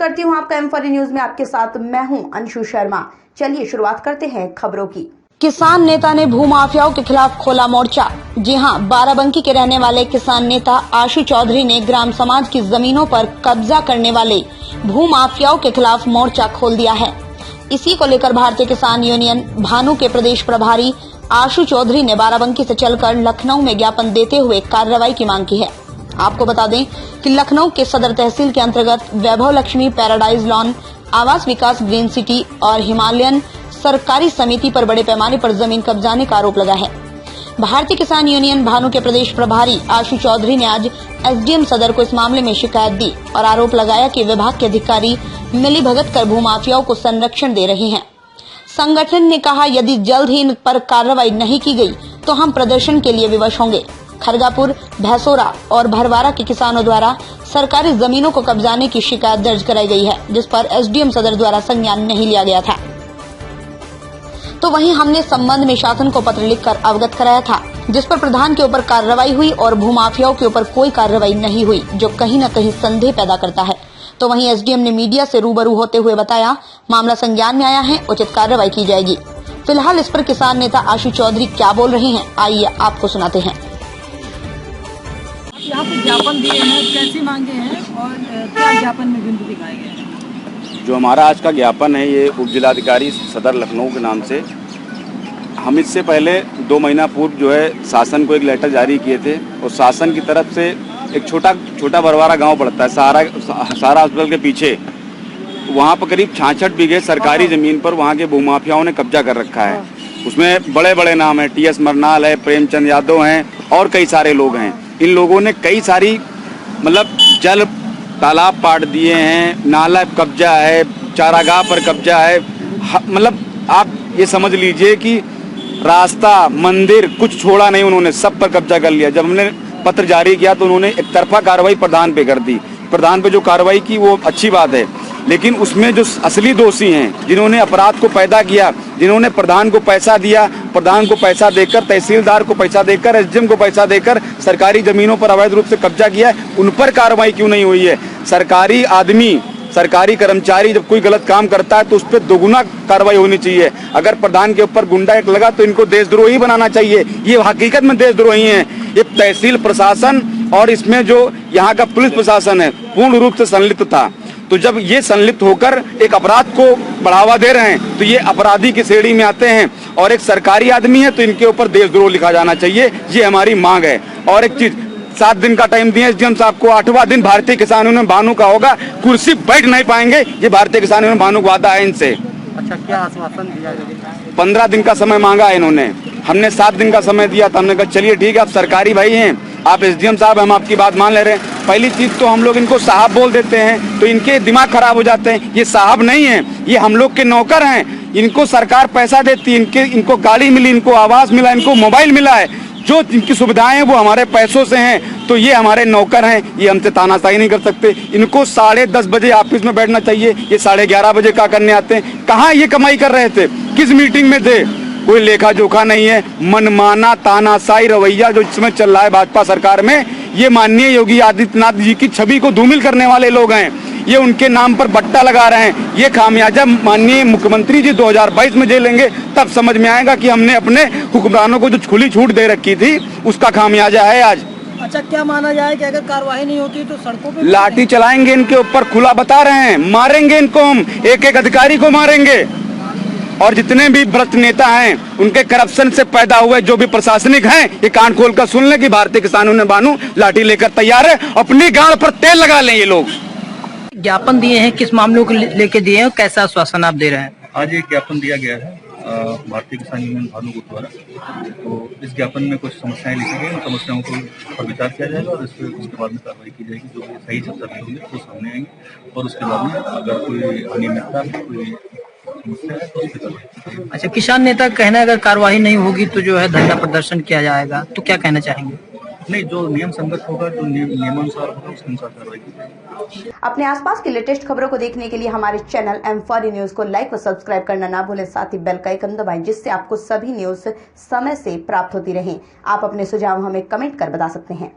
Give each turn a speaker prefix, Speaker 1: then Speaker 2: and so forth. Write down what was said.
Speaker 1: करती हूँ आपका M4 न्यूज में। आपके साथ मैं हूँ अंशु शर्मा। चलिए शुरुआत करते हैं खबरों की। किसान नेता ने भूमाफियाओं के खिलाफ खोला मोर्चा। जी हां, बाराबंकी के रहने वाले किसान नेता आशु चौधरी ने ग्राम समाज की जमीनों पर कब्जा करने वाले भूमाफियाओं के खिलाफ मोर्चा खोल दिया है। इसी को लेकर भारतीय किसान यूनियन भानु के प्रदेश प्रभारी आशु चौधरी ने बाराबंकी से चलकर लखनऊ में ज्ञापन देते हुए कार्रवाई की मांग की है। आपको बता दें कि लखनऊ के सदर तहसील के अंतर्गत वैभव लक्ष्मी, पैराडाइज लॉन, आवास विकास, ग्रीन सिटी और हिमालयन सरकारी समिति पर बड़े पैमाने पर जमीन कब्जाने का आरोप लगा है। भारतीय किसान यूनियन भानु के प्रदेश प्रभारी आशु चौधरी ने आज एसडीएम सदर को इस मामले में शिकायत दी और आरोप लगाया कि विभाग के अधिकारी मिलीभगत कर भूमाफियाओं को संरक्षण दे रहे हैं। संगठन ने कहा, यदि जल्द ही इन पर कार्रवाई नहीं की गई तो हम प्रदर्शन के लिए विवश होंगे। खरगापुर, भैंसोरा और भरवारा के किसानों द्वारा सरकारी जमीनों को कब्जाने की शिकायत दर्ज कराई गई है, जिस पर एसडीएम सदर द्वारा संज्ञान नहीं लिया गया था। तो वहीं हमने संबंध में शासन को पत्र लिखकर अवगत कराया था, जिस पर प्रधान के ऊपर कार्रवाई हुई और भूमाफियाओं के ऊपर कोई कार्रवाई नहीं हुई, जो कहीं न कहीं संदेह पैदा करता है। तो वहीं एसडीएम ने मीडिया से रूबरू होते हुए बताया, मामला संज्ञान में आया है, उचित कार्रवाई की जाएगी। फिलहाल इस पर किसान नेता आशु चौधरी क्या बोल रहे हैं, आइए आपको सुनाते हैं।
Speaker 2: यहाँ पे ज्ञापन दिए हैं, कैसी मांगे हैं और क्या ज्ञापन में बिंदु दिखाए गए हैं?
Speaker 3: जो हमारा आज का ज्ञापन है, ये उप जिलाधिकारी सदर लखनऊ के नाम से। हम इससे पहले 2 महीना पूर्व जो है शासन को एक लेटर जारी किए थे और शासन की तरफ से एक छोटा बरवारा गांव पड़ता है सहारा हॉस्पिटल के पीछे, वहाँ पर करीब 66 बीघे सरकारी जमीन पर वहाँ के भूमाफियाओं ने कब्जा कर रखा है। उसमें बड़े बड़े नाम है, TS मरनाल है, प्रेमचंद यादव हैं और कई सारे लोग हैं। इन लोगों ने कई सारी जल तालाब पाट दिए हैं, नाला कब्जा है, चारागाह पर कब्जा है। आप ये समझ लीजिए कि रास्ता, मंदिर कुछ छोड़ा नहीं, उन्होंने सब पर कब्जा कर लिया। जब हमने पत्र जारी किया तो उन्होंने एक तरफा कार्रवाई प्रधान पे कर दी। प्रधान पे जो कार्रवाई की वो अच्छी बात है, लेकिन उसमें जो असली दोषी हैं, जिन्होंने अपराध को पैदा किया, जिन्होंने प्रधान को पैसा दिया, प्रधान को पैसा देकर, तहसीलदार को पैसा देकर, एसडीएम को पैसा देकर सरकारी जमीनों पर अवैध रूप से कब्जा किया है, उन पर कार्रवाई क्यों नहीं हुई है? सरकारी आदमी, सरकारी कर्मचारी जब कोई गलत काम करता है तो उस पर दोगुना कार्रवाई होनी चाहिए। अगर प्रधान के ऊपर गुंडा एक लगा तो इनको देशद्रोही बनाना चाहिए। ये हकीकत में देशद्रोही हैं। ये तहसील प्रशासन और इसमें जो यहाँ का पुलिस प्रशासन है पूर्ण रूप से संलिप्त था। तो जब ये संलिप्त होकर एक अपराध को बढ़ावा दे रहे हैं तो ये अपराधी की श्रेणी में आते हैं और एक सरकारी आदमी है तो इनके ऊपर देशद्रोह लिखा जाना चाहिए। ये हमारी मांग है। और एक चीज, 7 दिन का टाइम दिए एसडीएम साहब को, 8वां दिन भारतीय किसान यूनियन भानु का होगा, कुर्सी बैठ नहीं पाएंगे। ये भारतीय किसान यूनियन भानु का वादा है इनसे।
Speaker 2: अच्छा, क्या आश्वासन दिया जाएगा?
Speaker 3: 15 दिन का समय मांगा है इन्होंने। हमने 7 दिन का समय दिया था। हमने कहा चलिए ठीक है, आप सरकारी भाई हैं, आप एसडीएम साहब, हम आपकी बात मान ले रहे हैं। पहली चीज तो हम लोग इनको साहब बोल देते हैं तो इनके दिमाग खराब हो जाते हैं। ये साहब नहीं है, ये हम लोग के नौकर हैं। इनको सरकार पैसा देती है, इनको गाड़ी मिली, इनको आवास मिला, इनको मोबाइल मिला है, जो इनकी सुविधाएं हैं वो हमारे पैसों से हैं। तो ये हमारे नौकर हैं, ये हमसे तानाशाही नहीं कर सकते। इनको 10:30 बजे ऑफिस में बैठना चाहिए, ये 11:30 बजे क्या करने आते हैं? कहाँ ये कमाई कर रहे थे? किस मीटिंग में थे? कोई लेखा जोखा नहीं है। मनमाना तानाशाही रवैया जो इसमें चल रहा है भाजपा सरकार में, ये माननीय योगी आदित्यनाथ जी की छवि को धूमिल करने वाले लोग हैं। ये उनके नाम पर बट्टा लगा रहे हैं। ये खामियाजा माननीय मुख्यमंत्री जी 2022 में झेलेंगे, तब समझ में आएगा कि हमने अपने हुक्मरानों को जो खुली छूट दे रखी थी उसका खामियाजा है आज।
Speaker 2: अच्छा, क्या माना जाए कि अगर कार्रवाई नहीं होती तो सड़कों पे
Speaker 3: लाठी चलाएंगे इनके ऊपर, खुला बता रहे हैं, मारेंगे इनको हम, एक अधिकारी को मारेंगे। और जितने भी भ्रष्ट नेता हैं, उनके करप्शन से पैदा हुए जो भी प्रशासनिक हैं, ये कान खोल कर सुन ले कि भारतीय किसान यूनियन भानु लाठी लेकर तैयार है। अपनी गाड़ पर तेल लगा लें ये लोग।
Speaker 2: ज्ञापन दिए हैं, किस मामलों को लेके दिए हैं, कैसा आश्वासन आप दे रहे हैं?
Speaker 4: आज एक ज्ञापन दिया गया है भारतीय किसान यूनियन भानु द्वारा। तो इस ज्ञापन में कुछ समस्याएं लिखी गई, उन समस्याओं को पर विचार किया जाएगा और उसके बाद में कार्रवाई की जाएगी। जो सही सत्य होंगे वो सामने आएंगे और उसके बाद में अगर कोई अनियमितता है, कोई समस्या है तो उसकी कार्रवाई।
Speaker 2: अच्छा, किसान नेता कहना है अगर कार्रवाई नहीं होगी तो जो है धरना प्रदर्शन किया जाएगा, तो क्या कहना चाहेंगे?
Speaker 4: नहीं, जो नियम संगत होगा, जो नियमानुसार होगा, उसके अनुसार कार्रवाई की जाएगी।
Speaker 1: अपने आसपास की लेटेस्ट खबरों को देखने के लिए हमारे चैनल M4 न्यूज को लाइक और सब्सक्राइब करना ना भूलें। साथ ही बेल का आइकन दबाएं, जिससे आपको सभी न्यूज समय से प्राप्त होती रहें। आप अपने सुझाव हमें कमेंट कर बता सकते हैं।